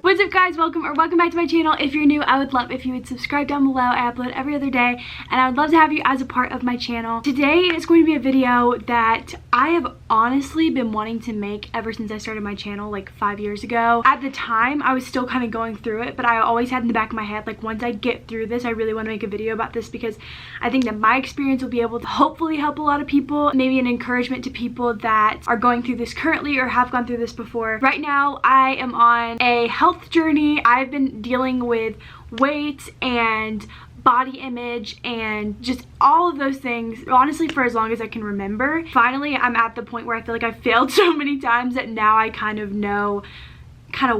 What's up guys, welcome back to my channel. If you're new, I would love if you would subscribe down below. I upload every other day and I would love to have you as a part of my channel. Today is going to be a video that I have honestly been wanting to make ever since I started my channel like 5 years ago. At the time, I was still kind of going through it, but I always had in the back of my head, like, once I get through this, I really want to make a video about this because I think that my experience will be able to hopefully help a lot of people, maybe an encouragement to people that are going through this currently or have gone through this before. Right now, I am on a health journey. I've been dealing with weight and body image and just all of those things, honestly, for as long as I can remember. Finally, I'm at the point where I feel like I've failed so many times that now I kind of know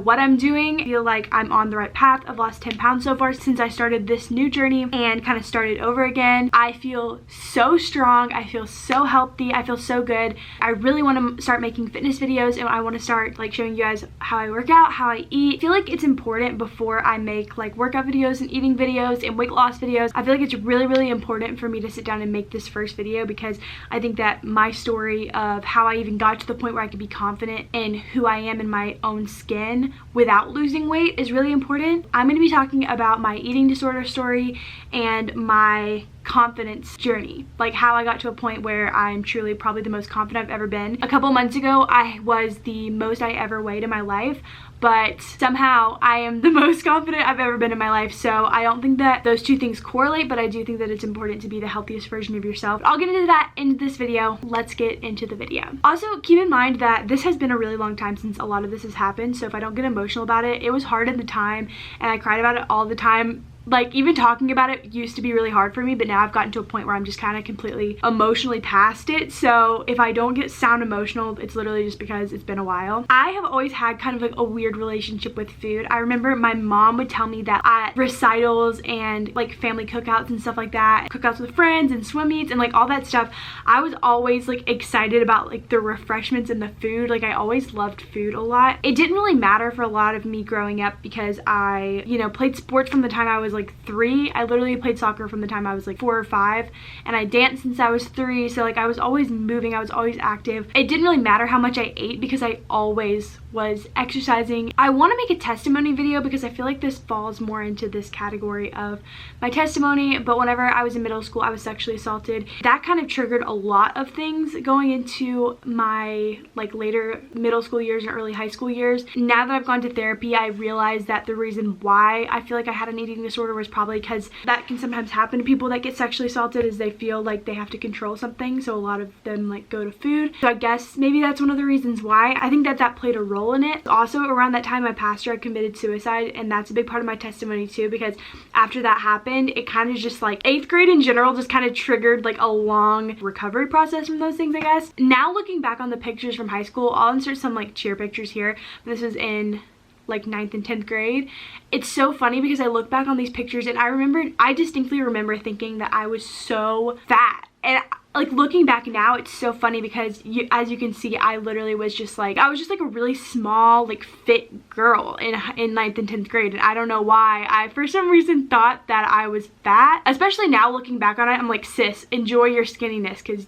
what I'm doing. I feel like I'm on the right path. I've lost 10 pounds so far since I started this new journey and kind of started over again. I feel so strong. I feel so healthy. I feel so good. I really want to start making fitness videos and I want to start like showing you guys how I work out, how I eat. I feel like it's important before I make like workout videos and eating videos and weight loss videos. I feel like it's really important for me to sit down and make this first video because I think that my story of how I even got to the point where I could be confident in who I am in my own skin without losing weight is really important. I'm going to be talking about my eating disorder story and my confidence journey, like how I got to a point where I'm truly probably the most confident I've ever been. A couple months ago, I was the most I ever weighed in my life, but somehow I am the most confident I've ever been in my life. So I don't think that those two things correlate, but I do think that it's important to be the healthiest version of yourself. I'll get into that in this video. Let's get into the video. Also, keep in mind that this has been a really long time since a lot of this has happened, so if I don't get emotional about it, it was hard at the time and I cried about it all the time. Like, even talking about it used to be really hard for me, but now I've gotten to a point where I'm just kind of completely emotionally past it. So if I don't sound emotional, it's literally just because it's been a while. I have always had kind of like a weird relationship with food. I remember my mom would tell me that at recitals and like family cookouts and stuff like that, cookouts with friends and swim meets and like all that stuff, I was always like excited about like the refreshments and the food. Like, I always loved food a lot. It didn't really matter for a lot of me growing up because I, you know, played sports from the time I was like 3. I literally played soccer from the time I was like 4 or 5, and I danced since I was 3, so like I was always moving, I was always active. It didn't really matter how much I ate because I always was exercising. I want to make a testimony video because I feel like this falls more into this category of my testimony, but whenever I was in middle school, I was sexually assaulted. That kind of triggered a lot of things going into my like later middle school years and early high school years. Now that I've gone to therapy, I realized that the reason why I feel like I had an eating disorder was probably because that can sometimes happen to people that get sexually assaulted, is they feel like they have to control something, so a lot of them like go to food. So I guess maybe that's one of the reasons why. I think that played a role in it. Also, around that time, my pastor had committed suicide, and that's a big part of my testimony too, because after that happened, it kind of just like 8th grade in general just kind of triggered like a long recovery process from those things, I guess. Now looking back on the pictures from high school, I'll insert some like cheer pictures here. This was in like 9th and 10th grade. It's so funny because I look back on these pictures and I distinctly remember thinking that I was so fat. And like looking back now, it's so funny because as you can see, I literally was just like, I was just like a really small, like fit girl in 9th and 10th grade. And I don't know why I, for some reason, thought that I was fat. Especially now looking back on it, I'm like, sis, enjoy your skinniness, because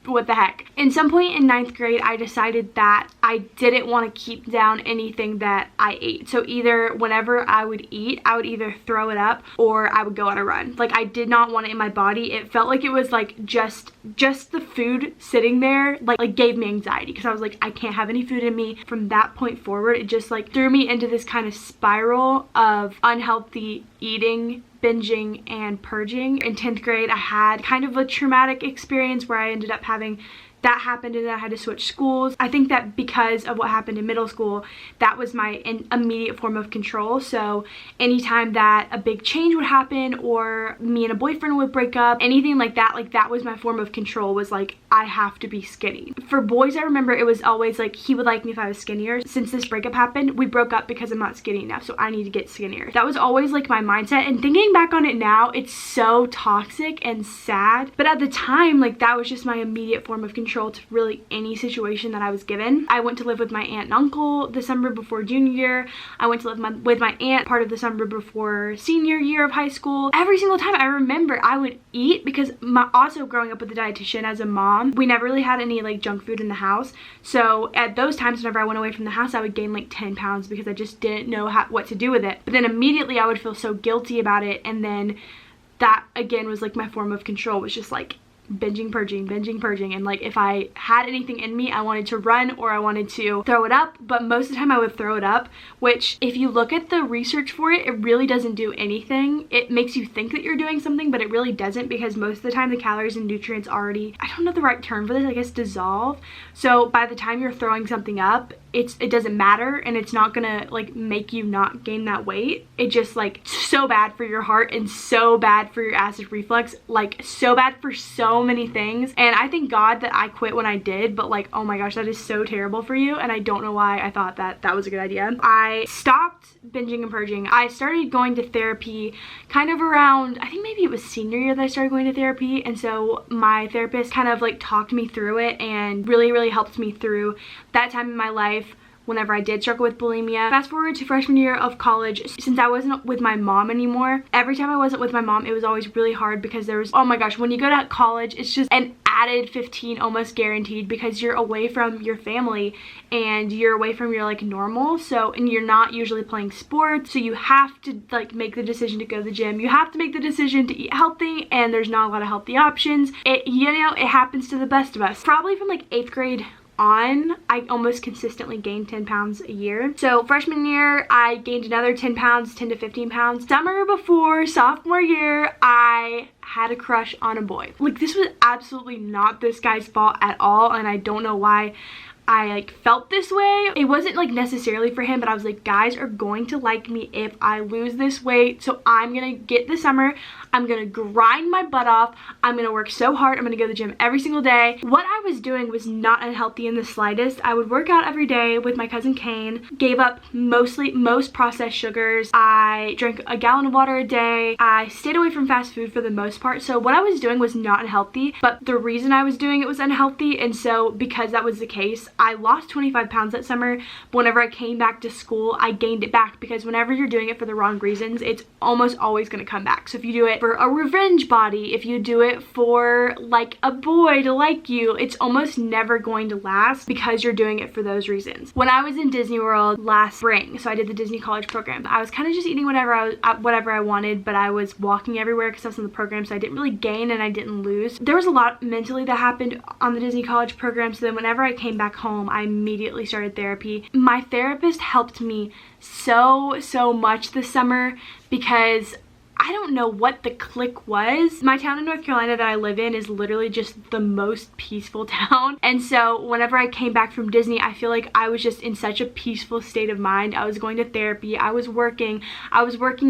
what the heck. In some point in 9th grade, I decided that I didn't want to keep down anything that I ate. So either whenever I would eat, I would either throw it up or I would go on a run. Like, I did not want it in my body. It felt like it was like just the food sitting there like gave me anxiety, because I was like, I can't have any food in me. From that point forward, it just like threw me into this kind of spiral of unhealthy eating, binging, and purging. In 10th grade, I had kind of a traumatic experience where I ended up having that happened and then I had to switch schools. I think that because of what happened in middle school, that was my immediate form of control. So anytime that a big change would happen or me and a boyfriend would break up, anything like that was my form of control, was like, I have to be skinny. For boys, I remember it was always like, he would like me if I was skinnier. Since this breakup happened, we broke up because I'm not skinny enough, so I need to get skinnier. That was always like my mindset, and thinking back on it now, it's so toxic and sad. But at the time, like, that was just my immediate form of control. control to really any situation that I was given. I went to live with my aunt and uncle the summer before junior year. I went to live with my aunt part of the summer before senior year of high school. Every single time I remember I would eat, because also growing up with a dietitian as a mom, we never really had any like junk food in the house. So at those times whenever I went away from the house, I would gain like 10 pounds because I just didn't know what to do with it. But then immediately I would feel so guilty about it, and then that again was like my form of control, was just like binging, purging, and like if I had anything in me, I wanted to run or I wanted to throw it up. But most of the time I would throw it up, which if you look at the research for it, it really doesn't do anything. It makes you think that you're doing something, but it really doesn't, because most of the time the calories and nutrients already, I don't know the right term for this, I guess dissolve. So by the time you're throwing something up, it doesn't matter, and it's not gonna like make you not gain that weight. It just like so bad for your heart and so bad for your acid reflux, like so bad for so many things. And I thank God that I quit when I did, but like, oh my gosh, that is so terrible for you, and I don't know why I thought that that was a good idea. I stopped binging and purging. I started going to therapy kind of around, I think maybe it was senior year that I started going to therapy, and so my therapist kind of like talked me through it and really helped me through that time in my life whenever I did struggle with bulimia. Fast forward to freshman year of college, since I wasn't with my mom anymore, every time I wasn't with my mom, it was always really hard, because there was, oh my gosh, when you go to college, it's just an added 15 almost guaranteed, because you're away from your family and you're away from your like normal, so, and you're not usually playing sports, so you have to like make the decision to go to the gym, you have to make the decision to eat healthy, and there's not a lot of healthy options. It, you know, it happens to the best of us. Probably from like 8th grade on, I almost consistently gained 10 pounds a year. So freshman year, I gained another 10 pounds, 10 to 15 pounds. Summer before sophomore year, I had a crush on a boy. Like, this was absolutely not this guy's fault at all, and I don't know why I like felt this way. It wasn't like necessarily for him, but I was like, guys are going to like me if I lose this weight, so I'm gonna get this summer, I'm gonna grind my butt off, I'm gonna work so hard, I'm gonna go to the gym every single day. What I was doing was not unhealthy in the slightest. I would work out every day with my cousin Kane, gave up most processed sugars, I drank a gallon of water a day, I stayed away from fast food for the most part. So what I was doing was not unhealthy, but the reason I was doing it was unhealthy, and so because that was the case, I lost 25 pounds that summer, but whenever I came back to school, I gained it back, because whenever you're doing it for the wrong reasons, it's almost always going to come back. So if you do it for a revenge body, if you do it for like a boy to like you, it's almost never going to last, because you're doing it for those reasons. When I was in Disney World last spring, so I did the Disney college program, I was kind of just eating whatever I wanted, but I was walking everywhere because I was in the program, so I didn't really gain and I didn't lose. There was a lot mentally that happened on the Disney college program, so then whenever I came back home, I immediately started therapy. My therapist helped me so much this summer, because I don't know what the click was. My town in North Carolina that I live in is literally just the most peaceful town. And so whenever I came back from Disney, I feel like I was just in such a peaceful state of mind. I was going to therapy, I was working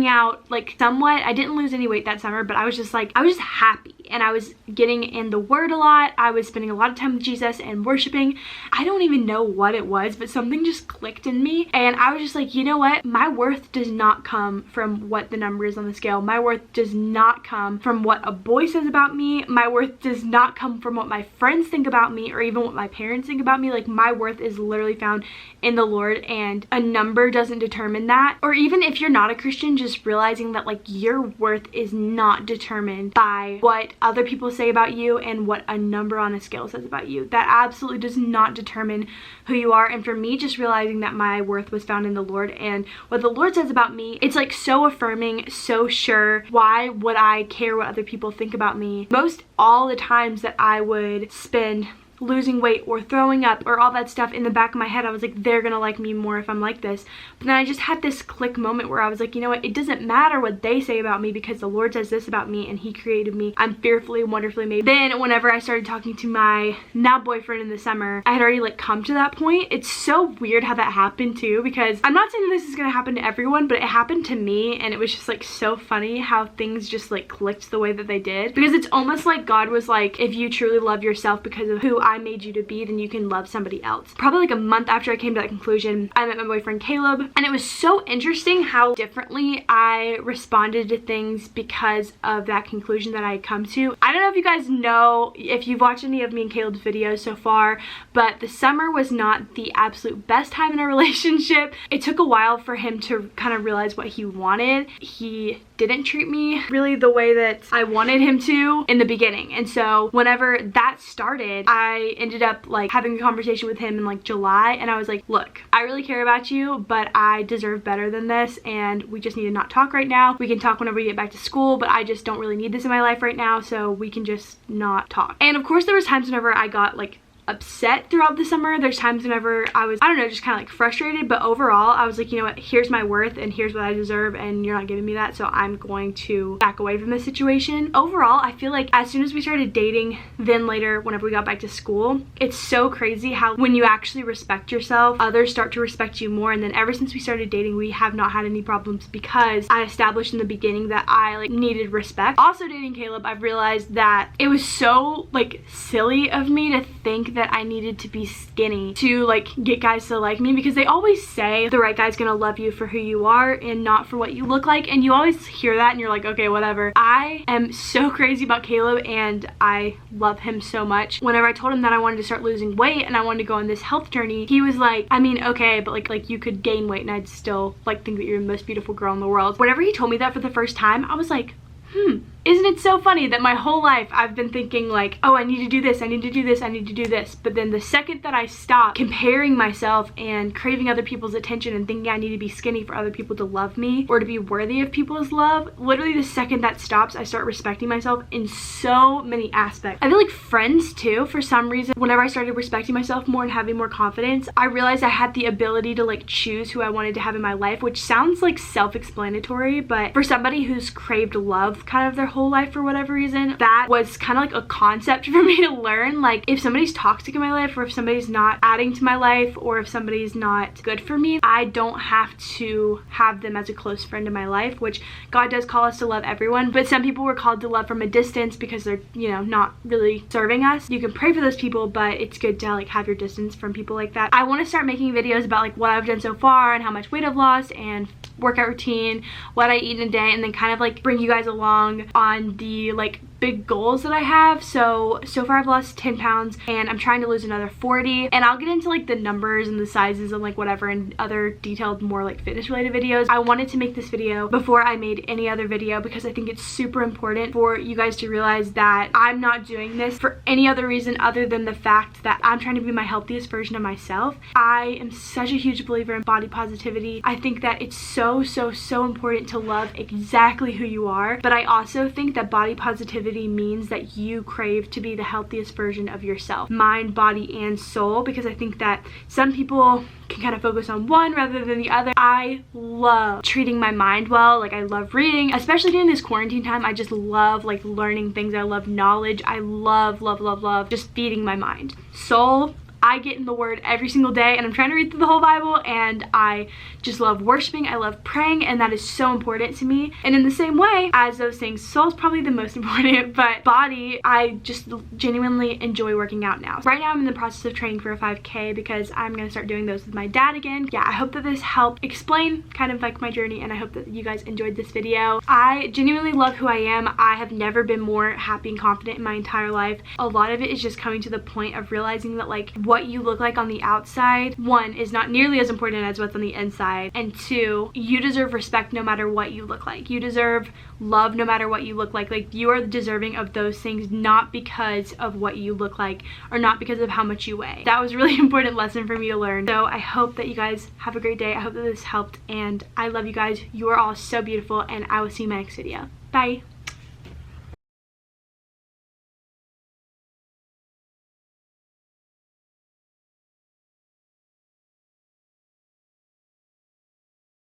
out like somewhat. I didn't lose any weight that summer, but I was just like, I was just happy. And I was getting in the word a lot. I was spending a lot of time with Jesus and worshiping. I don't even know what it was, but something just clicked in me. And I was just like, you know what? My worth does not come from what the number is on the scale. My worth does not come from what a boy says about me. My worth does not come from what my friends think about me, or even what my parents think about me. Like, my worth is literally found in the Lord, and a number doesn't determine that. Or even if you're not a Christian, just realizing that like your worth is not determined by what other people say about you and what a number on a scale says about you. That absolutely does not determine who you are. And for me, just realizing that my worth was found in the Lord, and what the Lord says about me, it's like so affirming, so sure. Why would I care what other people think about me? Most all the times that I would spend losing weight or throwing up or all that stuff, in the back of my head I was like, they're gonna like me more if I'm like this. But then I just had this click moment where I was like, you know what, it doesn't matter what they say about me, because the Lord says this about me and he created me. I'm fearfully and wonderfully made. Then whenever I started talking to my now boyfriend in the summer, I had already like come to that point. It's so weird how that happened too, because I'm not saying this is gonna happen to everyone, but it happened to me, and it was just like so funny how things just like clicked the way that they did, because it's almost like God was like, if you truly love yourself because of who I made you to be, then you can love somebody else. Probably like a month after I came to that conclusion, I met my boyfriend Caleb, and it was so interesting how differently I responded to things because of that conclusion that I had come to. I don't know if you guys know, if you've watched any of me and Caleb's videos so far, but the summer was not the absolute best time in our relationship. It took a while for him to kind of realize what he wanted. He didn't treat me really the way that I wanted him to in the beginning, and so whenever that started, I ended up like having a conversation with him in like July, and I was like, look, I really care about you, but I deserve better than this, and we just need to not talk right now. We can talk whenever we get back to school, but I just don't really need this in my life right now, so we can just not talk. And of course there was times whenever I got like upset throughout the summer. There's times whenever I was, I don't know, just kind of like frustrated, but overall I was like, you know what, here's my worth and here's what I deserve, and you're not giving me that, so I'm going to back away from this situation. Overall, I feel like as soon as we started dating, then later whenever we got back to school, it's so crazy how when you actually respect yourself, others start to respect you more. And then ever since we started dating, we have not had any problems because I established in the beginning that I like needed respect. Also dating Caleb, I've realized that it was so like silly of me to think that I needed to be skinny to like get guys to like me, because they always say the right guy's gonna love you for who you are and not for what you look like, and you always hear that and you're like, okay, whatever. I am so crazy about Caleb and I love him so much. Whenever I told him that I wanted to start losing weight and I wanted to go on this health journey, he was like, I mean, okay, but like you could gain weight and I'd still like think that you're the most beautiful girl in the world. Whenever he told me that for the first time, I was like, isn't it so funny that my whole life I've been thinking like, oh, I need to do this, I need to do this, I need to do this. But then the second that I stop comparing myself and craving other people's attention and thinking I need to be skinny for other people to love me or to be worthy of people's love, literally the second that stops, I start respecting myself in so many aspects. I feel like friends too, for some reason, whenever I started respecting myself more and having more confidence, I realized I had the ability to like choose who I wanted to have in my life, which sounds like self-explanatory, but for somebody who's craved love kind of their whole life for whatever reason, that was kind of like a concept for me to learn. Like if somebody's toxic in my life, or if somebody's not adding to my life, or if somebody's not good for me, I don't have to have them as a close friend in my life, which God does call us to love everyone, but some people were called to love from a distance because they're, you know, not really serving us. You can pray for those people, but it's good to like have your distance from people like that. I want to start making videos about like what I've done so far and how much weight I've lost and workout routine, what I eat in a day, and then kind of like bring you guys along on the like big goals that I have. So far I've lost 10 pounds and I'm trying to lose another 40, and I'll get into like the numbers and the sizes and like whatever and other detailed more like fitness related videos. I wanted to make this video before I made any other video because I think it's super important for you guys to realize that I'm not doing this for any other reason other than the fact that I'm trying to be my healthiest version of myself. I am such a huge believer in body positivity. I think that it's so important to love exactly who you are, but I also think that body positivity means that you crave to be the healthiest version of yourself, mind, body, and soul, because I think that some people can kind of focus on one rather than the other. I love treating my mind well. Like I love reading, especially during this quarantine time. I just love like learning things. I love knowledge. I love just feeding my mind. Soul, I get in the word every single day, and I'm trying to read through the whole Bible, and I just love worshiping, I love praying, and that is so important to me. And in the same way as those things, soul's probably the most important, but body, I just genuinely enjoy working out now. Right now I'm in the process of training for a 5K because I'm gonna start doing those with my dad again. Yeah, I hope that this helped explain kind of like my journey, and I hope that you guys enjoyed this video. I genuinely love who I am. I have never been more happy and confident in my entire life. A lot of it is just coming to the point of realizing that like what you look like on the outside, one, is not nearly as important as what's on the inside, and two, you deserve respect no matter what you look like. You deserve love no matter what you look like. Like you are deserving of those things, not because of what you look like or not because of how much you weigh. That was a really important lesson for me to learn. So I hope that you guys have a great day. I hope that this helped, and I love you guys. You are all so beautiful, and I will see you in my next video. Bye.